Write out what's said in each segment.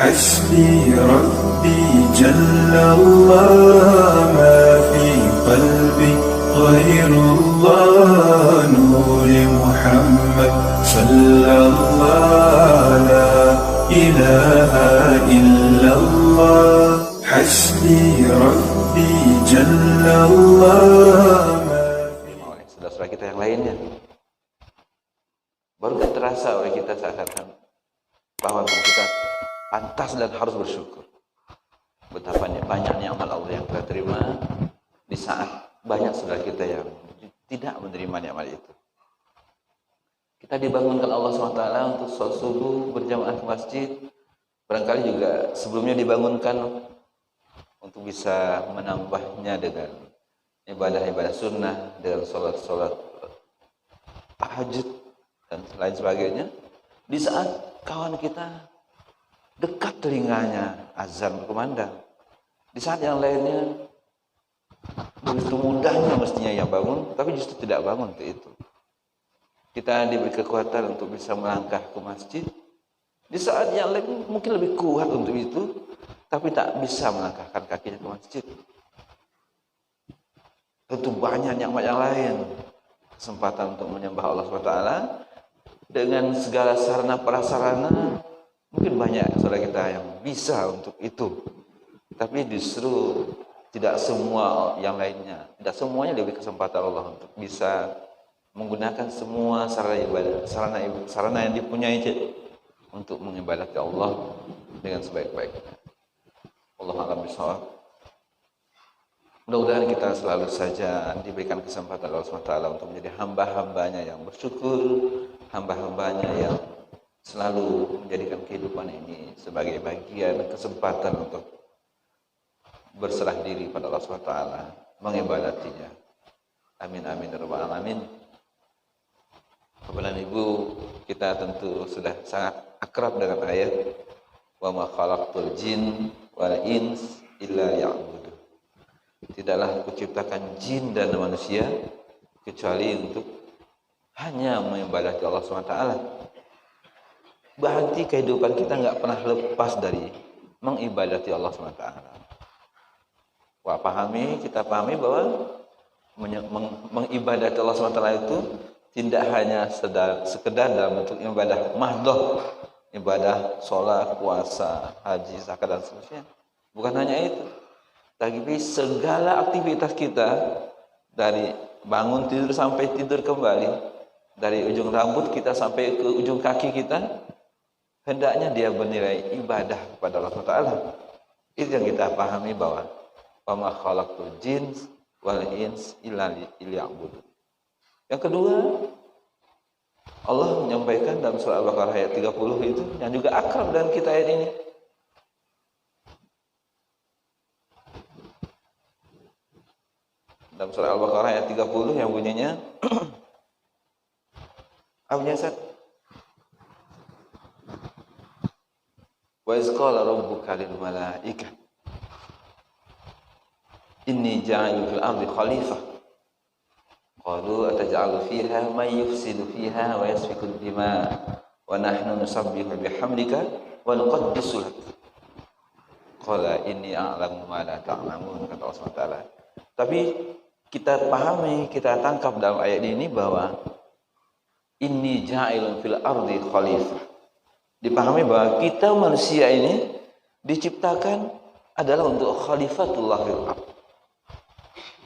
حسبي ربي جل الله ما في قلبي غير الله نور محمد صلى الله لا إله إلا الله حسبي ربي جل الله ما في. Saudara-saudara kita yang lainnya baru terasa oleh kita seakan-akan bahwa kita pantas dan harus bersyukur betapa banyaknya amal Allah yang kita terima di saat banyak saudara kita yang tidak menerima nikmat itu. Kita dibangunkan Allah SWT untuk sholat subuh berjamaah ke masjid, barangkali juga sebelumnya dibangunkan untuk bisa menambahnya dengan ibadah-ibadah sunnah, dengan sholat-sholat tahajud dan lain sebagainya. Di saat kawan kita dekat telinganya azan berkumandang, di saat yang lainnya begitu mudahnya mestinya yang bangun, tapi justru tidak bangun untuk itu. Kita diberi kekuatan untuk bisa melangkah ke masjid, di saat yang lain mungkin lebih kuat untuk itu, tapi tak bisa melangkahkan kakinya ke masjid. Tentu banyak nikmat yang lain, kesempatan untuk menyembah Allah SWT dengan segala sarana prasarana. Mungkin banyak saudara kita yang bisa untuk itu, tapi justru tidak semua yang lainnya, tidak semuanya diberi kesempatan Allah untuk bisa menggunakan semua sarana yang dipunyai untuk mengibadati Allah dengan sebaik-baiknya. Allah a'lam bishawab. Mudah-mudahan kita selalu saja diberikan kesempatan Allah SWT untuk menjadi hamba-hambanya yang bersyukur, hamba-hambanya yang selalu menjadikan kehidupan ini sebagai bagian kesempatan untuk berserah diri pada Allah SWT, mengibadatinya. Amin amin ya rabbal alamin. Bapak dan Ibu, kita tentu sudah sangat akrab dengan ayat wa ma khalaqtul jin wal ins illa liya'budun. Tidaklah aku ciptakan jin dan manusia kecuali untuk hanya mengibadati Allah SWT. Berarti kehidupan kita nggak pernah lepas dari mengibadati Allah SWT. Wah, kita pahami bahwa mengibadati Allah SWT itu tidak hanya sekedar dalam bentuk ibadah mahdoh, ibadah sholat, puasa, haji, zakat dan seterusnya. Bukan hanya itu, tapi segala aktivitas kita dari bangun tidur sampai tidur kembali, dari ujung rambut kita sampai ke ujung kaki kita, hendaknya dia bernilai ibadah kepada Allah SWT. Itu yang kita pahami bahwa wa ma khalaqtul jins wal ins illa liya'budun. Yang kedua, Allah menyampaikan dalam surah Al-Baqarah ayat 30 itu yang juga akrab dengan kita ayat ini. Dalam surah Al-Baqarah ayat 30 yang bunyinya apa Ustaz? Wa iz qala rabbuka lil malaikah inni ja'ilun fil ardi khalifah qalu ataj'alu fiha may yufsidu fiha wa yasfiku ad-dima wa nahnu nusabbihu bihamdika wa nuqaddisu lak qala inni a'lamu ma la ta'lamun, kata Allah SWT. Tapi kita pahami, kita tangkap dalam ayat ini bahwa inni ja'ilun fil ardi khalifah. Dipahami bahwa kita manusia ini diciptakan adalah untuk khalifatullah fil ardh.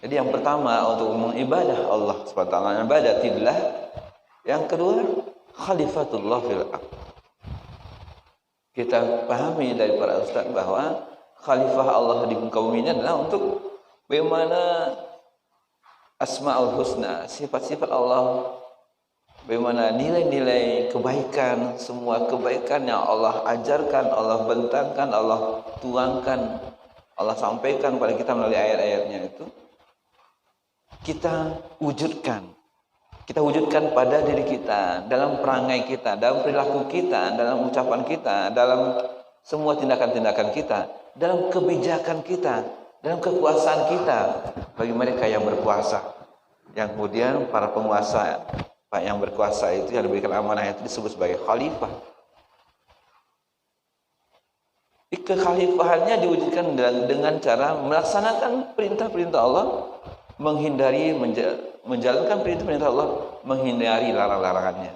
Jadi yang pertama untuk mengibadah Allah SWT, ibadatillah. Yang kedua, khalifatullah fil ardh. Kita pahami dari para ustaz bahwa khalifah Allah di muka bumi ini adalah untuk bagaimana asmaul husna, sifat-sifat Allah, bagaimana nilai-nilai kebaikan, semua kebaikan yang Allah ajarkan, Allah bentangkan, Allah tuangkan, Allah sampaikan kepada kita melalui ayat-ayatnya itu, kita wujudkan pada diri kita, dalam perangai kita, dalam perilaku kita, dalam ucapan kita, dalam semua tindakan-tindakan kita, dalam kebijakan kita, dalam kekuasaan kita bagi mereka yang berkuasa. Yang kemudian para penguasa, yang berkuasa itu yang diberikan amanah itu disebut sebagai khalifah. Kekhalifahannya diwujudkan dengan cara melaksanakan perintah-perintah Allah, menghindari menjalankan perintah-perintah Allah, menghindari larang-larangannya.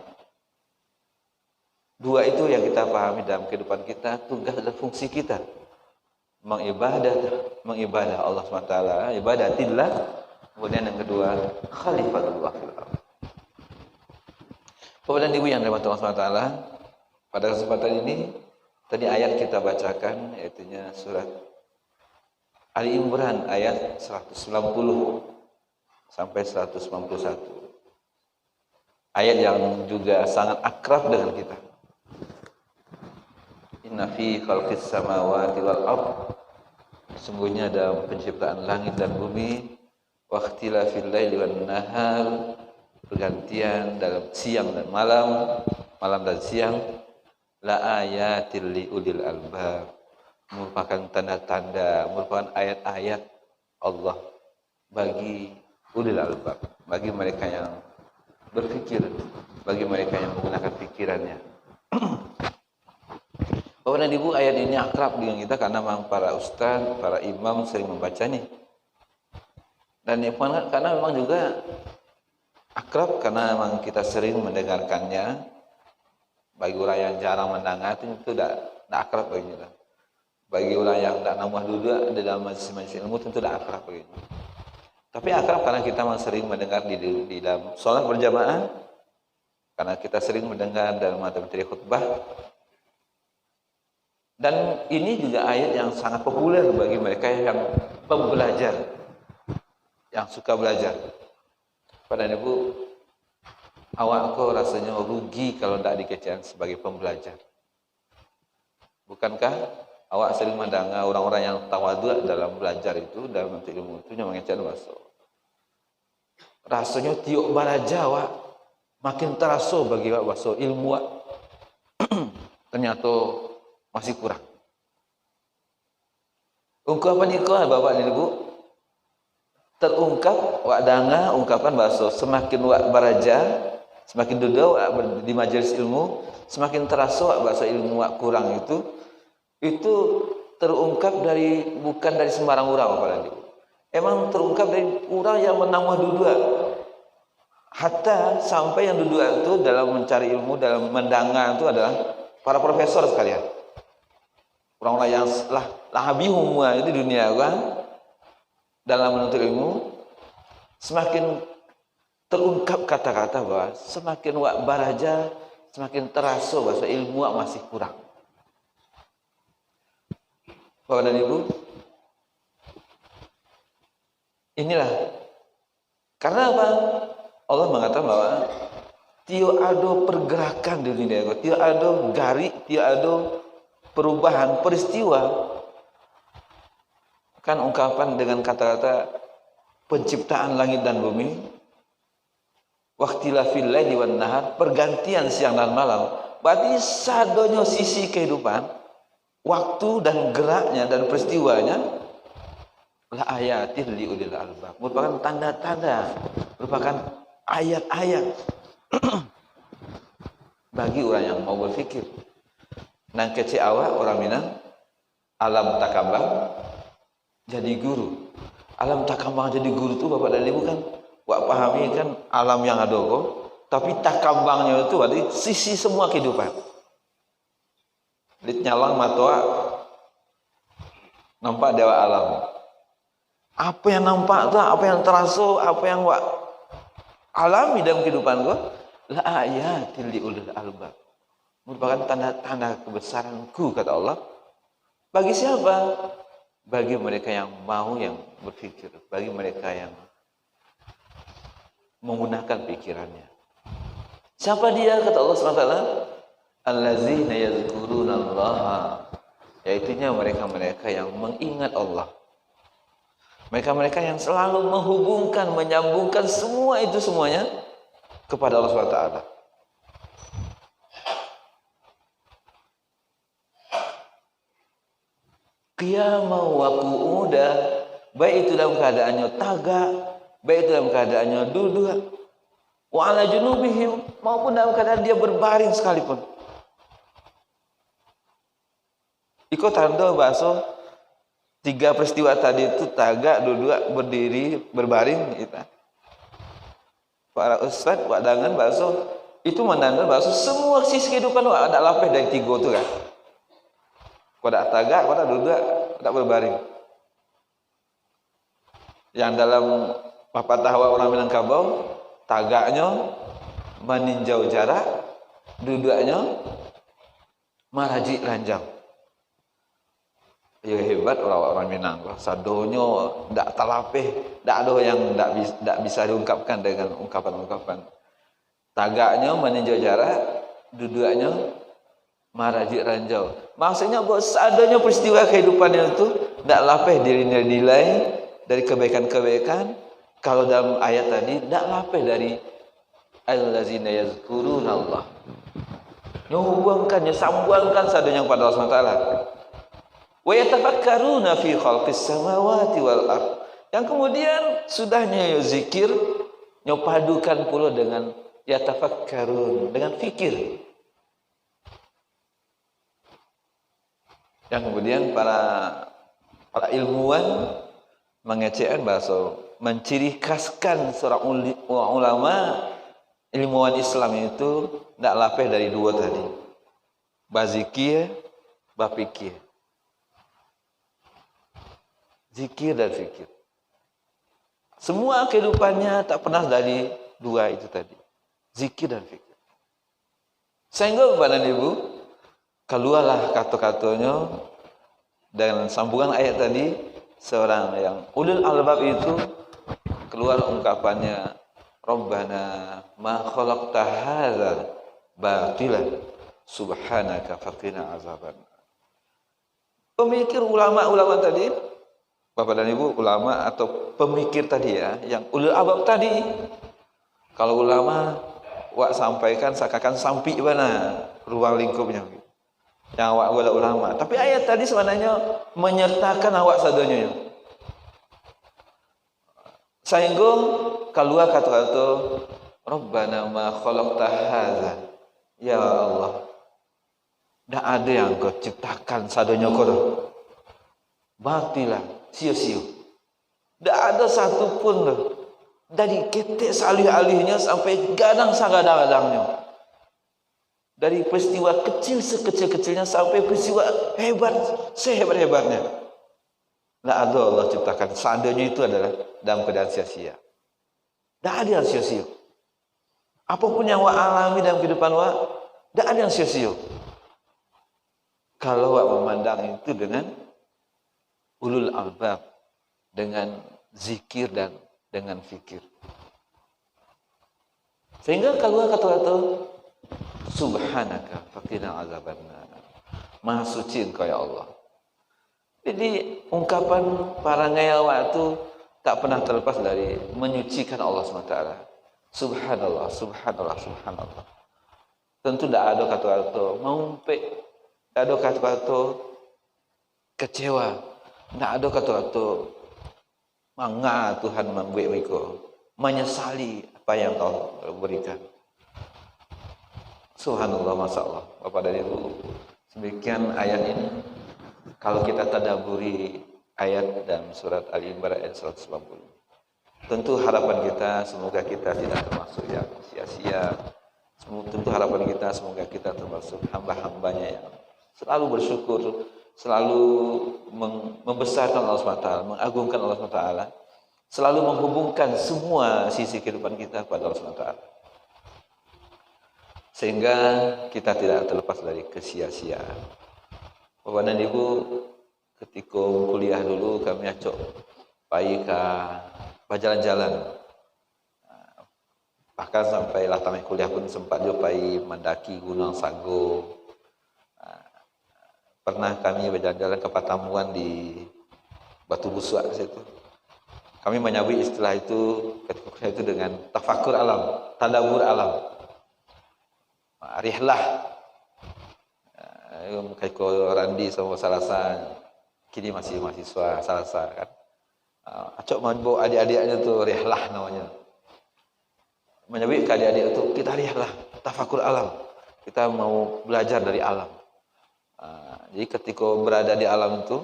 Dua itu yang kita pahami dalam kehidupan kita, tugas dan fungsi kita. Mengibadah Allah SWT, ibadatillah. Kemudian yang kedua, khalifatullah fil ardh. Bapak dan Ibu yang dirahmati Allah SWT, pada kesempatan ini tadi ayat kita bacakan, yaitu surat Ali Imran ayat 190 sampai 191. Ayat yang juga sangat akrab dengan kita. Inna fi khalqis samawati wal ardh, sesungguhnya dalam penciptaan langit dan bumi, wa ikhtilafil laili wan nahar, pergantian dalam siang dan malam, malam dan siang, la ayatil li ulil albab, merupakan tanda-tanda, merupakan ayat-ayat Allah bagi ulil albab, bagi mereka yang berpikir, bagi mereka yang menggunakan pikirannya. Bapak dan Ibu, ayat ini akrab dengan kita karena memang para ustaz, para imam sering membacanya. Dan karena memang juga akrab karena memang kita sering mendengarkannya. Bagi orang yang jarang mendengar itu tidak akrab bagi kita. Bagi orang yang tidak nambah duduk di dalam majelis ilmu tentu tidak akrab bagi kita. Tapi akrab karena kita memang sering mendengar di dalam sholat berjamaah, karena kita sering mendengar dalam materi khutbah. Dan ini juga ayat yang sangat populer bagi mereka yang pembelajar, yang suka belajar. Pada Ibu, awak kok rasanya rugi kalau tidak dikecilkan sebagai pembelajar. Bukankah awak sering mendengar orang-orang yang tawadhu dalam belajar itu, dalam menuntut ilmu itu yang mengecilkan bahasa. Rasanya tiuk baraja awak makin terasa bagi awak bahasa ilmu awak. Ternyata masih kurang. Ungkapan itu Bapak dan Ibu terungkap wak danga ungkapan bahasa semakin wak baraja, semakin duduk di majelis ilmu, semakin terasa wak bahasa ilmu wak kurang itu terungkap bukan dari sembarang orang Bapak dan Ibu. Emang terungkap dari orang yang menambah duduk. Hatta sampai yang duduk itu dalam mencari ilmu, dalam mendengar itu adalah para profesor sekalian. Orang-orang yang lah habihum di dunia kan, dalam menuntut ilmu, semakin terungkap kata-kata bahwa semakin wak baraja, semakin terasa bahwa ilmu wak masih kurang. Bapak dan Ibu, inilah karena apa? Allah mengatakan bahwa tio ado pergerakan di dunia, tio ado garik, tio ado perubahan peristiwa. Kan ungkapan dengan kata-kata penciptaan langit dan bumi, waqtilafil laili wan nahar, pergantian siang dan malam. Berarti sadonyo sisi kehidupan, waktu dan geraknya dan peristiwanya, la ayatil li ulil albab, merupakan tanda-tanda, merupakan ayat-ayat bagi orang yang mau berfikir. Nang kecil awak orang Minang, alam takambang jadi guru. Alam takambang jadi guru itu Bapak dan Ibu kan wak pahami kan alam yang ada kok, tapi takambangnya itu berarti sisi semua kehidupan. Dit nyalang matoa nampak dewa alam. Apa yang nampak tuh, apa yang terasa, apa yang wak alami dalam kehidupan gua, la ayatil liulil albab, merupakan tanda-tanda kebesaranku kata Allah. Bagi siapa? Bagi mereka yang mau, yang berpikir, bagi mereka yang menggunakan pikirannya. Siapa dia kata Allah SWT? Allazina yazkuruna Allah, yaitunya mereka-mereka yang mengingat Allah. Mereka-mereka yang selalu menghubungkan, menyambungkan semua itu semuanya kepada Allah SWT. Qiyamah wa qu'uda, baik itu dalam keadaannya tagak, baik itu dalam keadaannya duduk, wa ala junubihim, maupun dalam keadaan dia berbaring sekalipun. Iko tanda bahasa 3 peristiwa tadi itu tagak, duduk, berdiri, berbaring kita. Para ustaz wadangan bahasa itu menanda bahasa semua sisi kehidupan ada lapis dari 3 itu kan. Kau tak tagak, kau tak duduk, kau tak berbaring. Yang dalam pepatah orang Minangkabau, tagaknya meninjau jarak, duduknya meraji ranjang. Ya hebat orang-orang Minang. Sadonyo tak terlapih, tak ada yang tak bisa diungkapkan dengan ungkapan-ungkapan. Tagaknya meninjau jarak, duduknya meraji ranjau. Maksudnya buat seadanya peristiwa kehidupannya itu tak lapih nilai dari kebaikan-kebaikan. Kalau dalam ayat tadi tak lapih dari allazina yazkuruna Allah. Nyubuangkan, sambungkan seadanya pada Allah SWT. Wa yatafakkaruna fi khalqis samawati wal ard. Yang kemudian sudahnya zikir nyopadukan pula dengan yatafakkarun, dengan fikir. Yang kemudian para ilmuwan mengecekkan bahasa menciri khaskan seorang ulama ilmuwan Islam itu tidak lapih dari 2 tadi. Bazikir, bapikir. Zikir dan fikir. Semua kehidupannya tak pernah dari 2 itu tadi. Zikir dan fikir. Sehingga kepada ibu, keluarlah kata-katanya dengan sambungan ayat tadi, seorang yang ulul albab itu keluar ungkapannya, Rabbana ma khalaqta hadza batilan subhanaka faqina azaban. Pemikir ulama-ulama tadi, Bapak dan Ibu, ulama atau pemikir tadi ya, yang ulul albab tadi. Kalau ulama wak sampaikan seakan sampai mana ruang lingkupnya. Yang awak adalah ulama. Tapi ayat tadi sebenarnya menyertakan awak sadanya. Sehingga keluar kata-kata Rabbana ma khalaqta hadza. Ya Allah, tak ada yang kau ciptakan sadanya kau. Batilah, sia-sia. Tak ada satu pun dari ketek salih-alihnya sampai gadang sagadang-gadangnya. Dari peristiwa kecil sekecil-kecilnya sampai peristiwa hebat sehebat-hebatnya. Tak ada Allah ciptakan. Seandainya itu adalah dalam keadaan sia-sia. Tak ada yang sia-sia. Apapun yang awak alami dalam kehidupan awak, tak ada yang sia-sia. Kalau awak memandang itu dengan ulul albab, dengan zikir dan dengan fikir. Sehingga kalau kata-kata subhanaka faqina azabannar. Maha suci Engkau ya Allah. Jadi ungkapan para ngayawak itu tak pernah terlepas dari menyucikan Allah SWT. Subhanallah, subhanallah, subhanallah. Tentu tidak ada kata-kata mengumpik, tidak ada kata-kata kecewa, tidak ada kata-kata mangga Tuhan membuat mereka menyesali apa yang Kau berikan. Subhanallah, Masya Allah. Bapak dan Ibu, demikian ayat ini. Kalau kita tadabburi ayat dalam surat Al-Imran ayat 190, tentu harapan kita semoga kita tidak termasuk yang sia-sia. Tentu harapan kita semoga kita termasuk hamba-hambanya yang selalu bersyukur, selalu membesarkan Allah SWT, mengagungkan Allah SWT, selalu menghubungkan semua sisi kehidupan kita kepada Allah SWT. Sehingga kita tidak terlepas dari kesia-siaan. Bapak dan Ibu, ketika kuliah dulu kami acok pergi ke berjalan-jalan. Bahkan sampai lah tamat kuliah pun sempat juga pergi mendaki Gunung Sago. Pernah kami berjalan-jalan ke Patamuan di Batu Busuak di situ. Kami menyebut istilah itu ketika kuliah itu dengan tafakur alam, tadabbur alam. Rihlah. Kaiko Randi sama Salasa, kini masih mahasiswa Salasa kan. Acok bawa adik-adiknya tu rihlah namanya. Menyebut ke adik-adik itu kita rihlah, tafakur alam. Kita mau belajar dari alam. Jadi ketika berada di alam itu,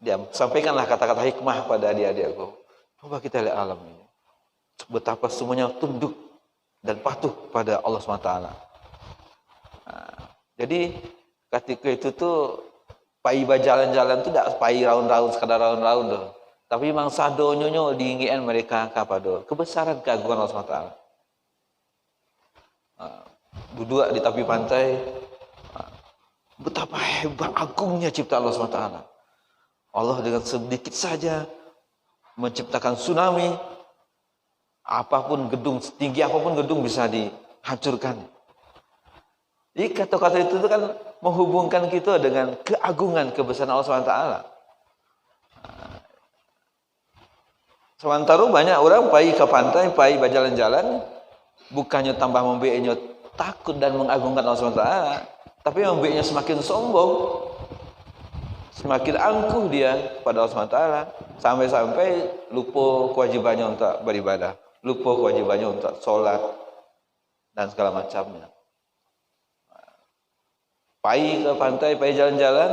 dia sampaikanlah kata-kata hikmah pada adik-adikku. Coba kita lihat alam ini. Betapa semuanya tunduk dan patuh pada Allah SWT. Jadi ketika itu tuh pai jalan-jalan tuh tidak pai raun-raun sekadar raun-raun tuh. Tapi memang sadonyo diingin mereka kepada kebesaran keagungan Allah SWT. Duduk di tepi pantai, betapa hebat agungnya cipta Allah SWT. Allah dengan sedikit saja menciptakan tsunami, apapun gedung, setinggi apapun gedung bisa dihancurkan. Jadi kata-kata itu kan menghubungkan kita dengan keagungan kebesaran Allah SWT. Sementara banyak orang pergi ke pantai, pergi berjalan-jalan, bukannya tambah membuatnya takut dan mengagungkan Allah SWT, tapi membuatnya semakin sombong. Semakin angkuh dia kepada Allah SWT, sampai-sampai lupa kewajibannya untuk beribadah, lupa kewajibannya untuk sholat, dan segala macamnya. Pergi ke pantai, pergi jalan-jalan,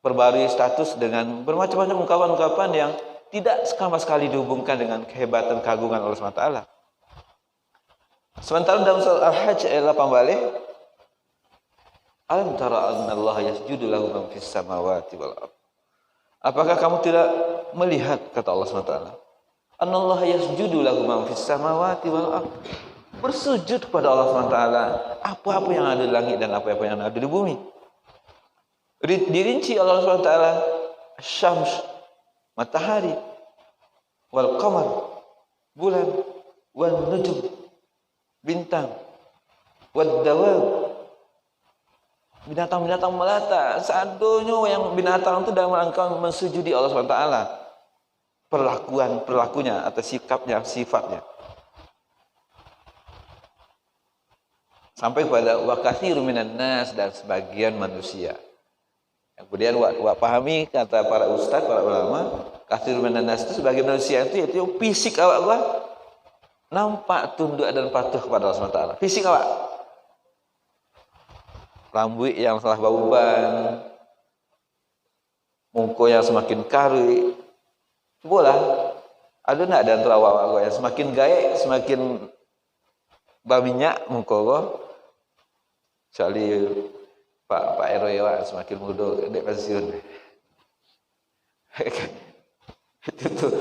perbarui status dengan bermacam-macam ungkapan-ungkapan yang tidak sama sekali dihubungkan dengan kehebatan keagungan Allah SWT. Sementara dalam surah Al-Hajj ayat 8 balik, alam tara anna Allah yasjudu lahu man fis samawati wal ardh. Apakah kamu tidak melihat, kata Allah SWT, anna Allah yasjudu lahu man fis samawati wal ardh, bersujud kepada Allah SWT apa-apa yang ada di langit dan apa-apa yang ada di bumi. Dirinci Allah SWT syams, matahari, wal qamar, bulan, wal nujum, bintang, wad dawab, binatang-binatang melata. Sadonyo yang binatang itu dalam rangka mensujudi Allah SWT. Perlakunya atau sikapnya, sifatnya. Sampai kepada wa katsirun minan nas, dan sebagian manusia. Kemudian wa pahami kata para ustaz, para ulama, katsirun minan nas itu sebagian manusia itu fisik awak gua nampak tunduk dan patuh kepada Allah SWT. Fisik awak, rambut yang salah bauban, muka yang semakin kari. Cobalah, ada nak dan antara awak yang semakin gaek, semakin berminyak muka kau. Kecuali Pak RW semakin muda, dek pensiun. Itu tuh.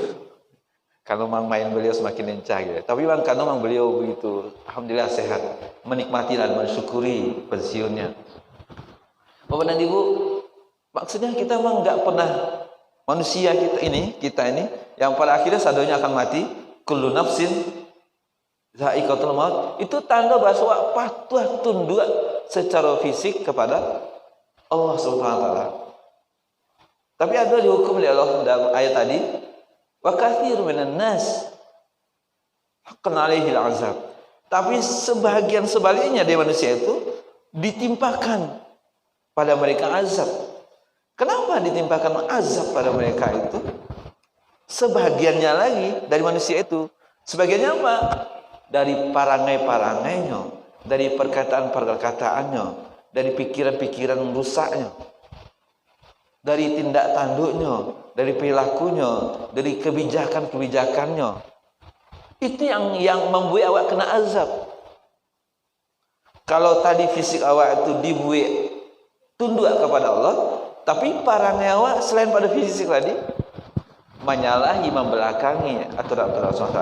Kalau memang main beliau semakin lincah gitu. Tapi memang kalau memang beliau begitu, alhamdulillah sehat, menikmati dan mensyukuri pensiunnya. Bapak dan Ibu, maksudnya kita memang enggak pernah, manusia kita ini yang pada akhirnya sadanya akan mati, kullu nafsin dha'iqatul maut, itu tanda bahwa patuh tunduk secara fisik kepada Allah Subhanahu wa taala. Tapi ada dihukum oleh Allah dalam ayat tadi, wa katsirun minan nas haqqan 'alaihil 'azab. Tapi sebahagian sebaliknya dari manusia itu ditimpakan pada mereka azab. Kenapa ditimpakan azab pada mereka itu? Sebahagiannya lagi dari manusia itu, sebagiannya apa? Dari parangai-parangainya, dari perkataan-perkataannya, dari pikiran-pikiran rusaknya, dari tindak tanduknya, dari perilakunya, dari kebijakan-kebijakannya. Itu yang membuat awak kena azab. Kalau tadi fisik awak itu dibuat tunduk kepada Allah, tapi parangai awak selain pada fisik tadi menyalahi, membelakangi aturan-aturan Allah SWT.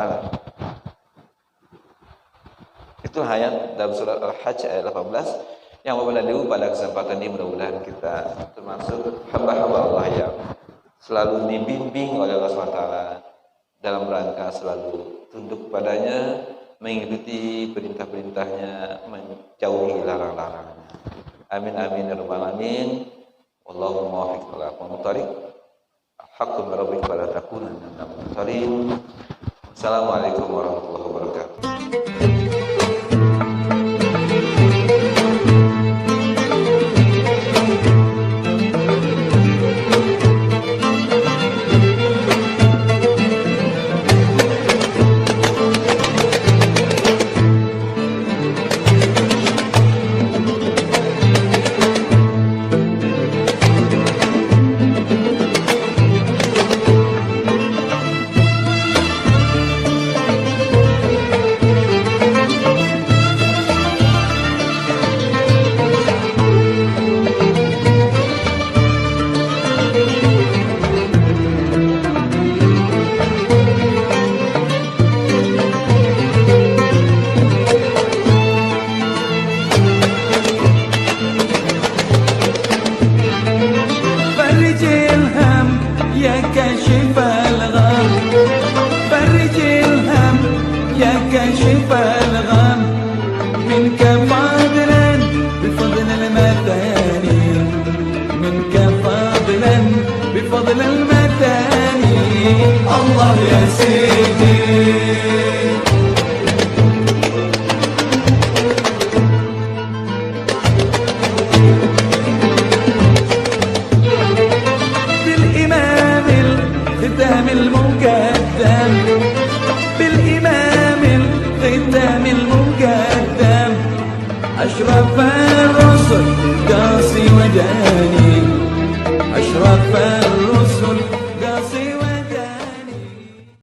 Itulah ayat dalam surat Al-Hajj ayat 18 yang Bapak dan Ibu pada kesempatan ini mudah-mudahan kita termasuk hamba-hamba Allah yang selalu dibimbing oleh Allah SWT dalam rangka selalu tunduk padanya, mengikuti perintah-perintahnya, menjauhi larang-larangnya. Amin amin ya rabbal alamin. Allahumma waffiq wal aqwamut haqqu min rabbika wa la takunanna minal mumtarin. Assalamualaikum warahmatullahi wabarakatuh. كاشف الغم منك فضلا بفضل المثاني منك فضلا بفضل المثاني الله يا سيدي بالإمام الختام المقدم بالإمام الختام المقدم أشرف الرسل قاسي وجاني أشرف